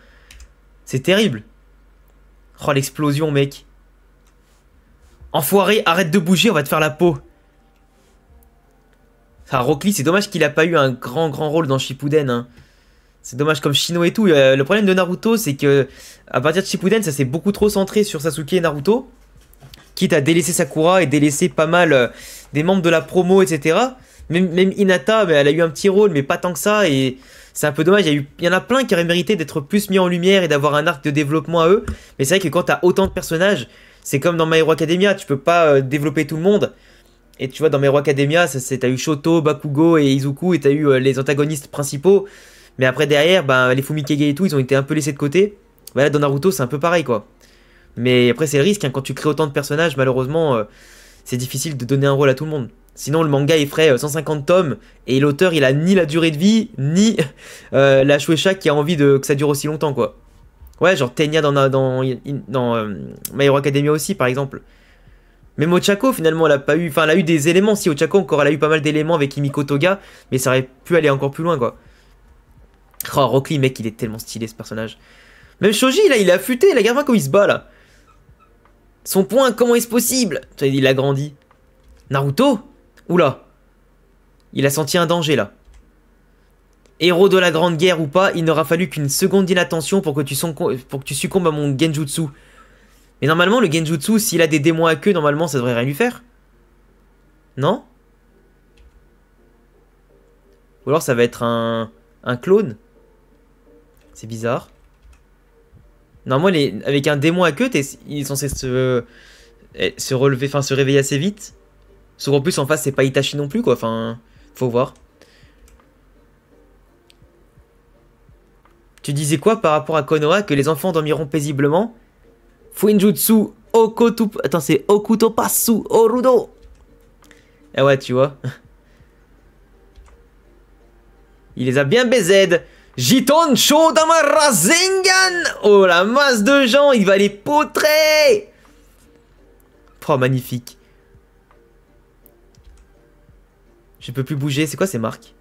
Speaker 1: C'est terrible. Oh, l'explosion, mec. Enfoiré, arrête de bouger, on va te faire la peau. Ah, Rock Lee, c'est dommage qu'il a pas eu un grand rôle dans Shippuden, hein. C'est dommage comme Shino et tout. Le problème de Naruto, c'est que à partir de Shippuden, ça s'est beaucoup trop centré sur Sasuke et Naruto. Quitte à délaisser Sakura et délaisser pas mal des membres de la promo, etc. Même Hinata, elle a eu un petit rôle, mais pas tant que ça. Et c'est un peu dommage. Il y en a plein qui auraient mérité d'être plus mis en lumière et d'avoir un arc de développement à eux. Mais c'est vrai que quand t'as autant de personnages, c'est comme dans My Hero Academia. Tu peux pas développer tout le monde. Et tu vois, dans My Hero Academia, t'as eu Shoto, Bakugo et Izuku. Et t'as eu les antagonistes principaux. Mais après, derrière, ben, les Fumikage et tout, ils ont été un peu laissés de côté. Bah là, dans Naruto, c'est un peu pareil, quoi. Mais après, c'est le risque, hein. Quand tu crées autant de personnages, malheureusement, c'est difficile de donner un rôle à tout le monde. Sinon, le manga, il ferait 150 tomes, et l'auteur, il a ni la durée de vie, ni la Shueisha qui a envie que ça dure aussi longtemps, quoi. Ouais, genre Tenya dans My Hero Academia aussi, par exemple. Même Ochako, finalement, elle a pas eu... Enfin, elle a eu des éléments, si Ochako, encore, elle a eu pas mal d'éléments avec Himiko Toga, mais ça aurait pu aller encore plus loin, quoi. Oh, Rock Lee, mec, il est tellement stylé, ce personnage. Même Shoji, là, il est affûté, là, regarde comment il se bat, là. Son point, comment est-ce possible? Il a grandi. Naruto? Oula. Il a senti un danger, là. Héros de la Grande Guerre ou pas, il n'aura fallu qu'une seconde d'inattention pour que tu succombes à mon Genjutsu. Mais normalement, le Genjutsu, s'il a des démons à queue, normalement, ça devrait rien lui faire. Non? Ou alors ça va être un clone. C'est bizarre. Normalement, avec un démon à queue, il est censé se relever, enfin se réveiller assez vite. Sauf qu'en plus, en face, c'est pas Itachi non plus, quoi. Enfin, faut voir. Tu disais quoi par rapport à Konoha? Que les enfants dormiront paisiblement? Fuinjutsu Okotu... Attends, c'est Okutopasu Orudo. Ah ouais, tu vois. Il les a bien baisés. Jiton Shodama Rasengan. Oh, la masse de gens, il va les poutrer. Oh, magnifique. Je peux plus bouger. C'est quoi ces marques?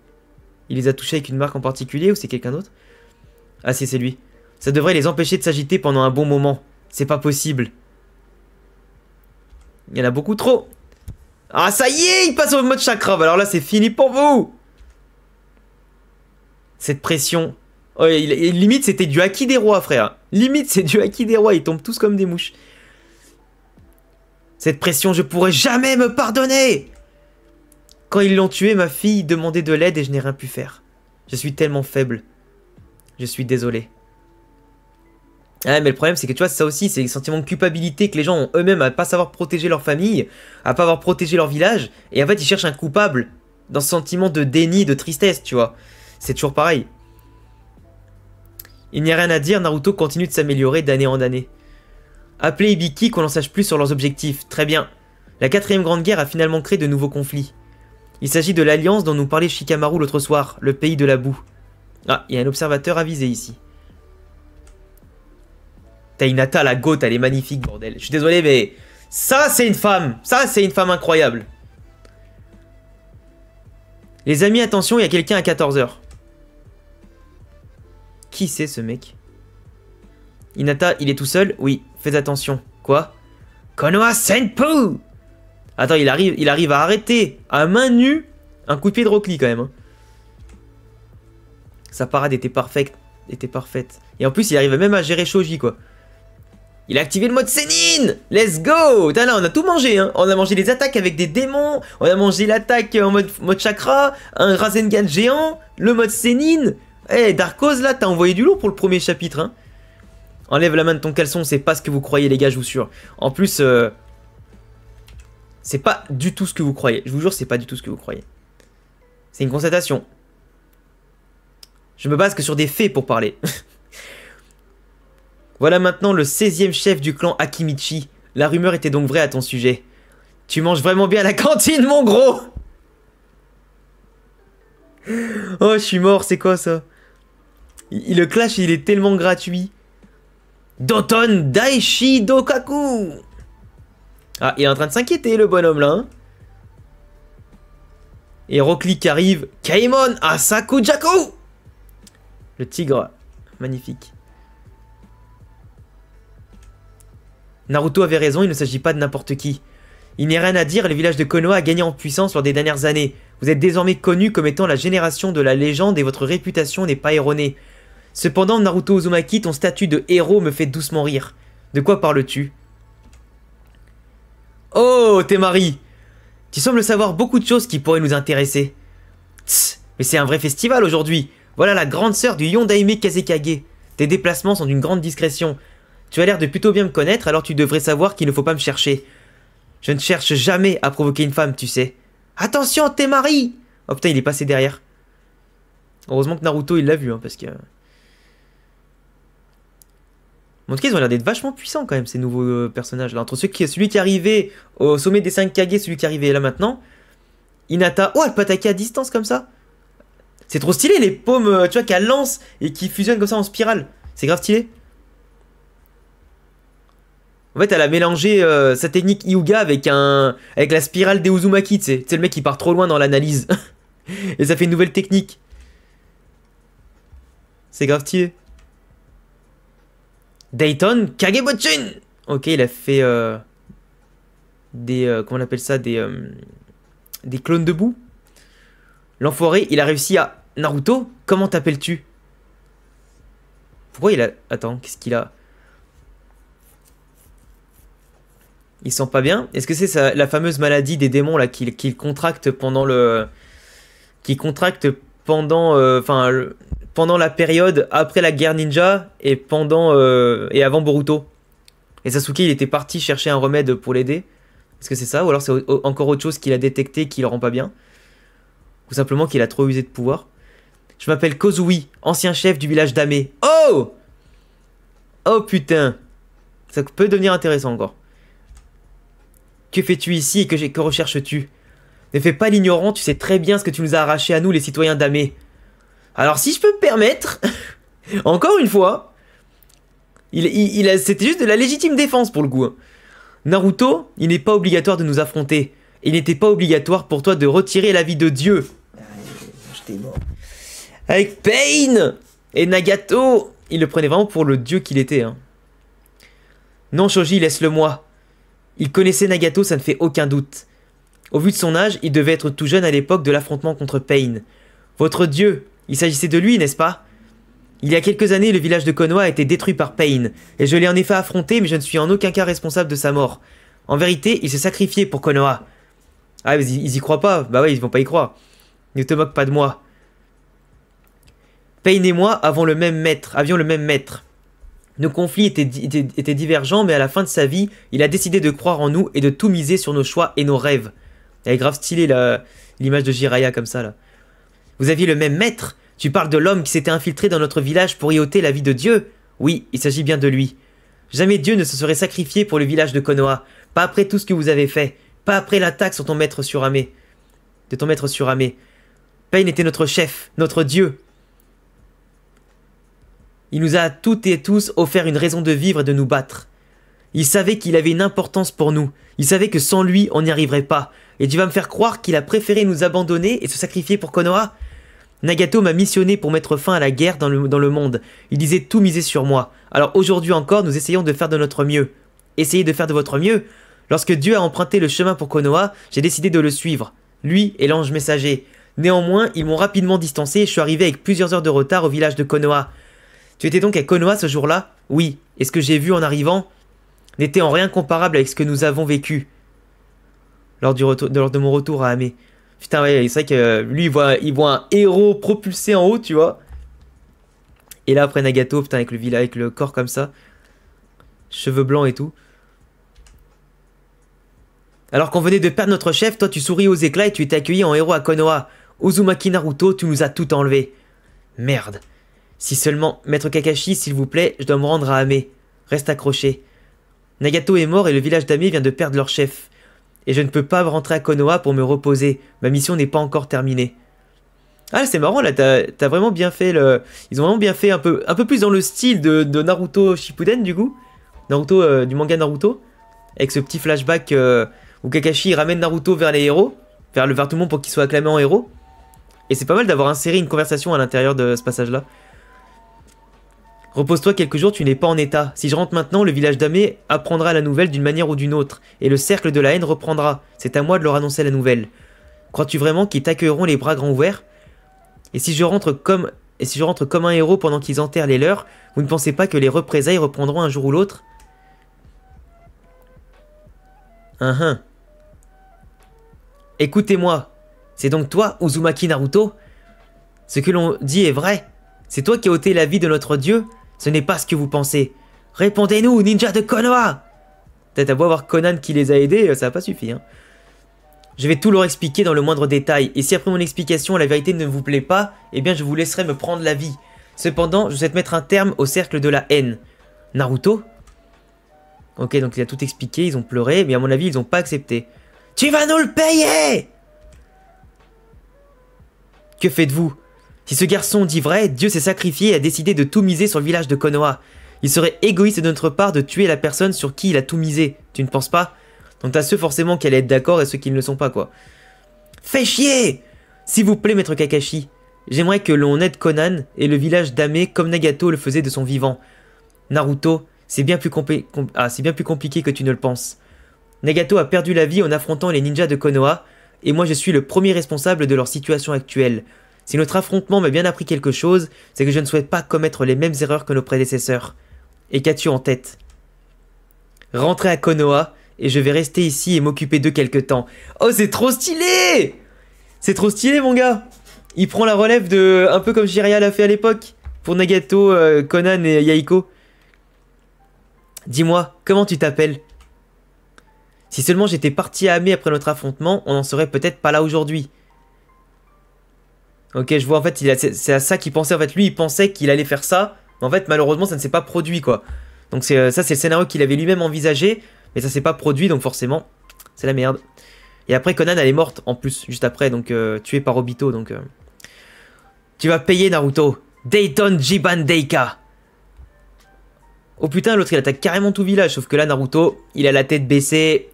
Speaker 1: Il les a touchés avec une marque en particulier ou c'est quelqu'un d'autre? Ah si, c'est lui. Ça devrait les empêcher de s'agiter pendant un bon moment. C'est pas possible. Il y en a beaucoup trop. Ah ça y est, il passe au mode chakra. Alors là, c'est fini pour vous. Cette pression. Oh, limite, c'était du haki des rois, frère. Limite, c'est du haki des rois. Ils tombent tous comme des mouches. Cette pression, je pourrais jamais me pardonner. Quand ils l'ont tué, ma fille demandait de l'aide et je n'ai rien pu faire. Je suis tellement faible. Je suis désolé. Ah, mais le problème, c'est que tu vois, ça aussi, c'est le sentiment de culpabilité que les gens ont eux-mêmes à pas savoir protéger leur famille, à pas avoir protégé leur village. Et en fait, ils cherchent un coupable dans ce sentiment de déni, de tristesse, tu vois. C'est toujours pareil. Il n'y a rien à dire, Naruto continue de s'améliorer d'année en année. Appelez Ibiki qu'on n'en sache plus sur leurs objectifs. Très bien. La 4ème Grande Guerre a finalement créé de nouveaux conflits. Il s'agit de l'alliance dont nous parlait Shikamaru l'autre soir, le pays de la boue. Ah, il y a un observateur avisé ici. T'as Hinata, la goth, elle est magnifique, bordel. Je suis désolé, mais ça, c'est une femme. Ça, c'est une femme incroyable. Les amis, attention, il y a quelqu'un à 14 h. Qui c'est, ce mec? Hinata, il est tout seul? Oui, fais attention. Quoi? Konoha Senpu! Attends, il arrive à arrêter à main nue un coup de pied de Rock Lee, quand même. Hein. Sa parade était parfaite. Et en plus, il arrive même à gérer Shoji, quoi. Il a activé le mode Senin. Let's go. Putain, là, on a tout mangé, hein. On a mangé les attaques avec des démons. On a mangé l'attaque en mode chakra. Un Rasengan géant. Le mode Senin. Eh, Darkhoz, là, t'as envoyé du lourd pour le premier chapitre, hein. Enlève la main de ton caleçon, c'est pas ce que vous croyez, les gars, je vous jure. En plus, C'est pas du tout ce que vous croyez. Je vous jure, c'est pas du tout ce que vous croyez. C'est une constatation. Je me base que sur des faits pour parler. Voilà maintenant le 16e chef du clan Akimichi. La rumeur était donc vraie à ton sujet. Tu manges vraiment bien à la cantine, mon gros! Oh, je suis mort, c'est quoi ça? Le clash, il est tellement gratuit. Doton Daishi Dokaku! Ah, il est en train de s'inquiéter, le bonhomme, là. Hein. Et Rock Lee qui arrive. Kaimon Asakujaku! Le tigre. Magnifique. Naruto avait raison, il ne s'agit pas de n'importe qui. Il n'y a rien à dire, le village de Konoha a gagné en puissance lors des dernières années. Vous êtes désormais connu comme étant la génération de la légende et votre réputation n'est pas erronée. Cependant, Naruto Uzumaki, ton statut de héros me fait doucement rire. De quoi parles-tu? Oh, Temari! Tu sembles savoir beaucoup de choses qui pourraient nous intéresser. Tss, mais c'est un vrai festival aujourd'hui. Voilà la grande sœur du Yondaime Kazekage. Tes déplacements sont d'une grande discrétion. Tu as l'air de plutôt bien me connaître, alors tu devrais savoir qu'il ne faut pas me chercher. Je ne cherche jamais à provoquer une femme, tu sais. Attention, Temari! Oh putain, il est passé derrière. Heureusement que Naruto, il l'a vu, hein, parce que... En tout cas, ils ont l'air d'être vachement puissants, quand même, ces nouveaux personnages-là. Entre celui qui est arrivé au sommet des 5 Kage et celui qui est arrivé là, maintenant. Hinata... Oh, elle peut attaquer à distance, comme ça. C'est trop stylé, les paumes, tu vois, qu'elle lance et qui fusionnent comme ça en spirale. C'est grave stylé. En fait, elle a mélangé sa technique Hyuga avec la spirale des Uzumaki, tu sais. C'est le mec qui part trop loin dans l'analyse. Et ça fait une nouvelle technique. C'est grave stylé. Dayton Kagebotchin. Ok, il a fait comment on appelle ça, des clones de boue. L'enfoiré, il a réussi à... Naruto, comment t'appelles-tu? Pourquoi il a... Attends, qu'est-ce qu'il a? Il sent pas bien. Est-ce que c'est la fameuse maladie des démons là qu'il contracte pendant le... Qui contracte pendant... pendant la période après la guerre ninja et pendant... et avant Boruto. Et Sasuke, il était parti chercher un remède pour l'aider. Est-ce que c'est ça? Ou alors c'est encore autre chose qu'il a détecté qui le rend pas bien? Ou simplement qu'il a trop usé de pouvoir? Je m'appelle Kozui, ancien chef du village d'Ame. Oh! Oh putain! Ça peut devenir intéressant encore. Que fais-tu ici et que recherches-tu? Ne fais pas l'ignorant, tu sais très bien ce que tu nous as arraché à nous, les citoyens d'Ame. Alors si je peux me permettre, encore une fois, c'était juste de la légitime défense pour le coup. Hein. Naruto, il n'est pas obligatoire de nous affronter. Il n'était pas obligatoire pour toi de retirer la vie de Dieu. J'étais mort. Avec Pain et Nagato, il le prenait vraiment pour le dieu qu'il était. Hein. Non, Shoji, laisse-le moi. Il connaissait Nagato, ça ne fait aucun doute. Au vu de son âge, il devait être tout jeune à l'époque de l'affrontement contre Pain. Votre dieu, il s'agissait de lui, n'est-ce pas? Il y a quelques années, le village de Konoha a été détruit par Pain, et je l'ai en effet affronté, mais je ne suis en aucun cas responsable de sa mort. En vérité, il s'est sacrifié pour Konoha. Ah, mais ils y croient pas. Bah ouais, ils vont pas y croire. Ne te moque pas de moi. Pain et moi avions le même maître. Nos conflits étaient divergents, mais à la fin de sa vie, il a décidé de croire en nous et de tout miser sur nos choix et nos rêves. Elle est grave stylée, l'image de Jiraiya comme ça, là. Vous aviez le même maître? Tu parles de l'homme qui s'était infiltré dans notre village pour y ôter la vie de Dieu? Oui, il s'agit bien de lui. Jamais Dieu ne se serait sacrifié pour le village de Konoha. Pas après tout ce que vous avez fait. Pas après l'attaque sur ton maître Surame. De ton maître Surame. Pain était notre chef, notre dieu. Il nous a toutes et tous offert une raison de vivre et de nous battre. Il savait qu'il avait une importance pour nous. Il savait que sans lui, on n'y arriverait pas. Et tu vas me faire croire qu'il a préféré nous abandonner et se sacrifier pour Konoha? Nagato m'a missionné pour mettre fin à la guerre dans le monde. Il disait tout miser sur moi. Alors aujourd'hui encore, nous essayons de faire de notre mieux. Essayez de faire de votre mieux. Lorsque Dieu a emprunté le chemin pour Konoha, j'ai décidé de le suivre. Lui et l'ange messager. Néanmoins, ils m'ont rapidement distancé et je suis arrivé avec plusieurs heures de retard au village de Konoha. Tu étais donc à Konoha ce jour-là? Oui. Et ce que j'ai vu en arrivant n'était en rien comparable avec ce que nous avons vécu lors de mon retour à Ame. Putain, ouais, c'est vrai que lui, il voit un héros propulsé en haut, tu vois. Et là, après Nagato, putain, avec le corps comme ça. Cheveux blancs et tout. Alors qu'on venait de perdre notre chef, toi tu souris aux éclats et tu étais accueilli en héros à Konoha. Uzumaki Naruto, tu nous as tout enlevé. Merde. Si seulement, Maître Kakashi, s'il vous plaît, je dois me rendre à Ame. Reste accroché. Nagato est mort et le village d'Ame vient de perdre leur chef. Et je ne peux pas rentrer à Konoha pour me reposer. Ma mission n'est pas encore terminée. Ah, c'est marrant, là, t'as vraiment bien fait le... Ils ont vraiment bien fait un peu plus dans le style de Naruto Shippuden, du coup. Naruto, du manga Naruto. Avec ce petit flashback où Kakashi ramène Naruto vers les héros. Vers tout le monde pour qu'il soit acclamé en héros. Et c'est pas mal d'avoir inséré une conversation à l'intérieur de ce passage-là. Repose-toi quelques jours, tu n'es pas en état. Si je rentre maintenant, le village d'Ame apprendra la nouvelle d'une manière ou d'une autre. Et le cercle de la haine reprendra. C'est à moi de leur annoncer la nouvelle. Crois-tu vraiment qu'ils t'accueilleront les bras grands ouverts? Et si je rentre comme un héros pendant qu'ils enterrent les leurs, vous ne pensez pas que les représailles reprendront un jour ou l'autre? Écoutez-moi. C'est donc toi, Uzumaki Naruto? Ce que l'on dit est vrai. C'est toi qui as ôté la vie de notre dieu? Ce n'est pas ce que vous pensez. Répondez-nous, ninja de Konoha! T'as beau avoir Conan qui les a aidés, ça n'a pas suffi, hein. Je vais tout leur expliquer dans le moindre détail, et si après mon explication la vérité ne vous plaît pas, eh bien je vous laisserai me prendre la vie. Cependant, je souhaite mettre un terme au cercle de la haine. Naruto? Ok, donc il a tout expliqué, ils ont pleuré, mais à mon avis ils n'ont pas accepté. Tu vas nous le payer! Que faites-vous? Si ce garçon dit vrai, Dieu s'est sacrifié et a décidé de tout miser sur le village de Konoha. Il serait égoïste de notre part de tuer la personne sur qui il a tout misé, tu ne penses pas? Donc t'as ceux forcément qui allaient être d'accord et ceux qui ne le sont pas, quoi. Fais chier! S'il vous plaît, maître Kakashi, j'aimerais que l'on aide Conan et le village d'Ame comme Nagato le faisait de son vivant. Naruto, c'est bien plus compliqué que tu ne le penses. Nagato a perdu la vie en affrontant les ninjas de Konoha, et moi je suis le premier responsable de leur situation actuelle. Si notre affrontement m'a bien appris quelque chose, c'est que je ne souhaite pas commettre les mêmes erreurs que nos prédécesseurs. Et qu'as-tu en tête? Rentrer à Konoha, et je vais rester ici et m'occuper d'eux quelque temps. Oh, c'est trop stylé! C'est trop stylé, mon gars! Il prend la relève de... un peu comme Jiraiya l'a fait à l'époque, pour Nagato, Conan et Yahiko. Dis-moi, comment tu t'appelles? Si seulement j'étais parti à Ame après notre affrontement, on n'en serait peut-être pas là aujourd'hui. Ok, je vois, en fait, c'est à ça qu'il pensait. En fait, lui, il pensait qu'il allait faire ça. Mais en fait, malheureusement, ça ne s'est pas produit, quoi. Donc ça, c'est le scénario qu'il avait lui-même envisagé. Mais ça s'est pas produit, donc forcément, c'est la merde. Et après, Conan, elle est morte, en plus, juste après. Donc, tuée par Obito, donc... Tu vas payer, Naruto. Dayton Jiban Deika. Oh putain, l'autre, il attaque carrément tout village. Sauf que là, Naruto, il a la tête baissée.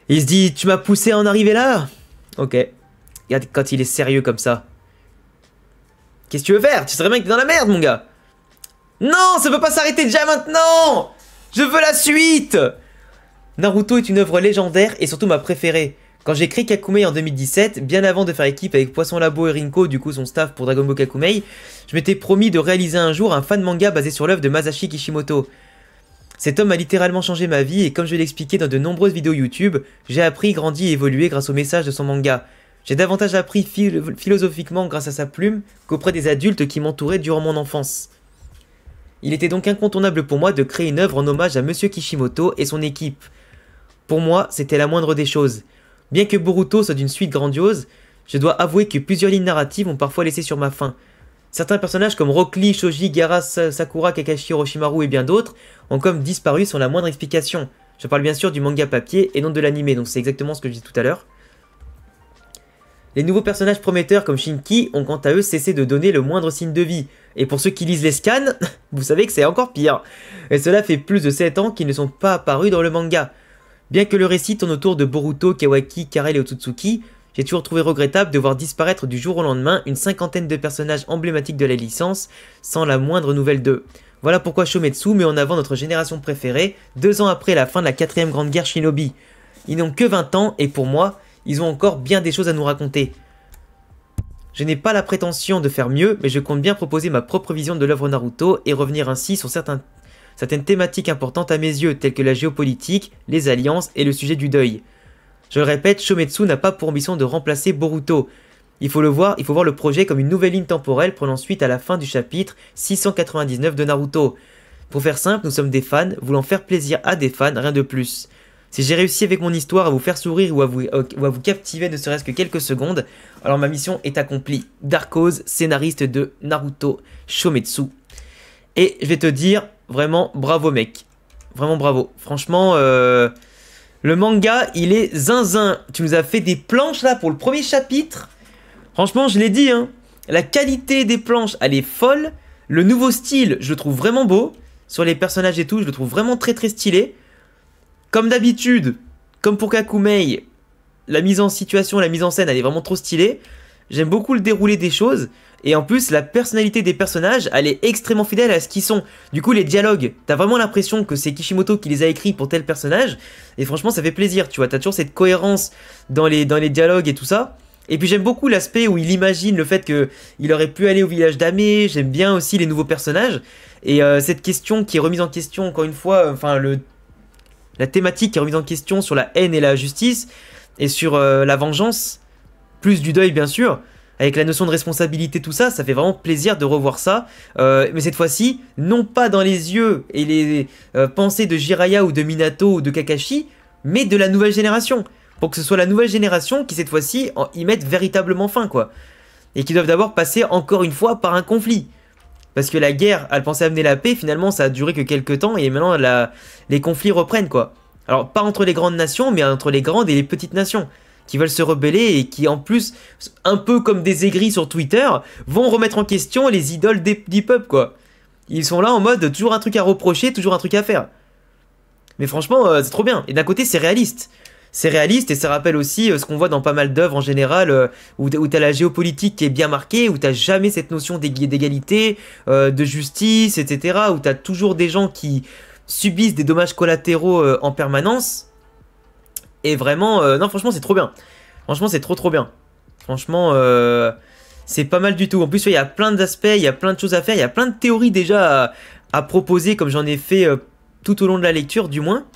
Speaker 1: Il se dit, tu m'as poussé à en arriver là? Ok. Regarde quand il est sérieux comme ça. Qu'est-ce que tu veux faire? Tu serais bien que t'es dans la merde, mon gars. Non, ça peut pas s'arrêter déjà maintenant. Je veux la suite. Naruto est une œuvre légendaire et surtout ma préférée. Quand j'ai créé Kakumei en 2017, bien avant de faire équipe avec Poisson Labo et Rinko, du coup son staff pour Dragon Ball Kakumei, je m'étais promis de réaliser un jour un fan manga basé sur l'œuvre de Masashi Kishimoto. Cet homme a littéralement changé ma vie et comme je l'ai expliqué dans de nombreuses vidéos YouTube, j'ai appris, grandi et évolué grâce au message de son manga. J'ai davantage appris philosophiquement grâce à sa plume qu'auprès des adultes qui m'entouraient durant mon enfance. Il était donc incontournable pour moi de créer une œuvre en hommage à Monsieur Kishimoto et son équipe. Pour moi, c'était la moindre des choses. Bien que Boruto soit d'une suite grandiose, je dois avouer que plusieurs lignes narratives ont parfois laissé sur ma faim. Certains personnages comme Rock Lee, Shoji, Gaara, Sakura, Kakashi, Orochimaru et bien d'autres ont comme disparu sans la moindre explication. Je parle bien sûr du manga papier et non de l'anime, donc c'est exactement ce que je dis tout à l'heure. Les nouveaux personnages prometteurs comme Shinki ont quant à eux cessé de donner le moindre signe de vie. Et pour ceux qui lisent les scans, vous savez que c'est encore pire. Et cela fait plus de 7 ans qu'ils ne sont pas apparus dans le manga. Bien que le récit tourne autour de Boruto, Kawaki, Karel et Otsutsuki, j'ai toujours trouvé regrettable de voir disparaître du jour au lendemain une cinquantaine de personnages emblématiques de la licence sans la moindre nouvelle d'eux. Voilà pourquoi Shometsu met en avant notre génération préférée, 2 ans après la fin de la 4ème grande guerre Shinobi. Ils n'ont que 20 ans et pour moi, ils ont encore bien des choses à nous raconter. Je n'ai pas la prétention de faire mieux, mais je compte bien proposer ma propre vision de l'œuvre Naruto et revenir ainsi sur certaines thématiques importantes à mes yeux, telles que la géopolitique, les alliances et le sujet du deuil. Je le répète, Shometsu n'a pas pour ambition de remplacer Boruto. Il faut voir le projet comme une nouvelle ligne temporelle prenant suite à la fin du chapitre 699 de Naruto. Pour faire simple, nous sommes des fans, voulant faire plaisir à des fans, rien de plus. Si j'ai réussi avec mon histoire à vous faire sourire ou à vous captiver ne serait-ce que quelques secondes, alors ma mission est accomplie. Darkoz, scénariste de Naruto Shometsu. Et je vais te dire, vraiment, bravo mec. Vraiment bravo. Franchement, le manga, il est zinzin. Tu nous as fait des planches là pour le premier chapitre. Franchement, je l'ai dit, hein. La qualité des planches, elle est folle. Le nouveau style, je le trouve vraiment beau. Sur les personnages et tout, je le trouve vraiment très très stylé. Comme d'habitude, comme pour Kakumei, la mise en situation, la mise en scène, elle est vraiment trop stylée. J'aime beaucoup le déroulé des choses. Et en plus, la personnalité des personnages, elle est extrêmement fidèle à ce qu'ils sont. Du coup, les dialogues, t'as vraiment l'impression que c'est Kishimoto qui les a écrits pour tel personnage. Et franchement, ça fait plaisir, tu vois. T'as toujours cette cohérence dans les dialogues et tout ça. Et puis j'aime beaucoup l'aspect où il imagine le fait qu'il aurait pu aller au village d'Ame. J'aime bien aussi les nouveaux personnages. Et cette question qui est remise en question, encore une fois, enfin la thématique qui est remise en question sur la haine et la justice, et sur la vengeance, plus du deuil bien sûr, avec la notion de responsabilité, tout ça, ça fait vraiment plaisir de revoir ça. Mais cette fois-ci, non pas dans les yeux et les pensées de Jiraiya ou de Minato ou de Kakashi, mais de la nouvelle génération. Pour que ce soit la nouvelle génération qui cette fois-ci y mette véritablement fin, quoi. Et qui doivent d'abord passer encore une fois par un conflit. Parce que la guerre, elle pensait amener la paix, finalement ça a duré que quelques temps et maintenant les conflits reprennent, quoi. Alors pas entre les grandes nations, mais entre les grandes et les petites nations qui veulent se rebeller et qui en plus, un peu comme des aigris sur Twitter, vont remettre en question les idoles du peuple, quoi. Ils sont là en mode toujours un truc à reprocher, toujours un truc à faire. Mais franchement, c'est trop bien. Et d'un côté, c'est réaliste. C'est réaliste et ça rappelle aussi ce qu'on voit dans pas mal d'œuvres en général où t'as la géopolitique qui est bien marquée, où t'as jamais cette notion d'égalité, de justice, etc. Où t'as toujours des gens qui subissent des dommages collatéraux en permanence. Et vraiment, non franchement c'est trop bien. Franchement c'est trop bien. Franchement c'est pas mal du tout. En plus il y a plein d'aspects, il y a plein de choses à faire, il y a plein de théories déjà à proposer comme j'en ai fait tout au long de la lecture du moins.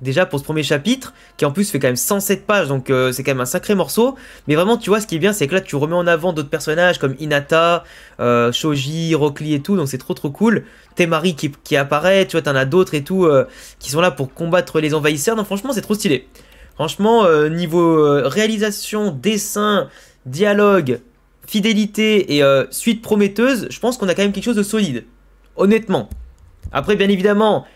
Speaker 1: Déjà pour ce premier chapitre, qui en plus fait quand même 107 pages, donc c'est quand même un sacré morceau. Mais vraiment, tu vois, ce qui est bien, c'est que là, tu remets en avant d'autres personnages comme Hinata, Shoji, Rock Lee et tout, donc c'est trop cool. Temari qui apparaît, tu vois, t'en as d'autres et tout, qui sont là pour combattre les envahisseurs. Donc franchement, c'est trop stylé. Franchement, niveau réalisation, dessin, dialogue, fidélité et suite prometteuse, je pense qu'on a quand même quelque chose de solide. Honnêtement. Après, bien évidemment...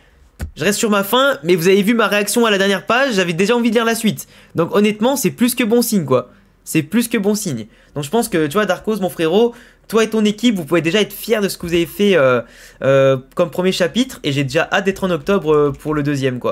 Speaker 1: je reste sur ma faim, mais vous avez vu ma réaction à la dernière page, j'avais déjà envie de lire la suite. Donc honnêtement, c'est plus que bon signe, quoi. C'est plus que bon signe. Donc je pense que, tu vois, Darkoz, mon frérot, toi et ton équipe, vous pouvez déjà être fiers de ce que vous avez fait comme premier chapitre. Et j'ai déjà hâte d'être en octobre pour le deuxième, quoi.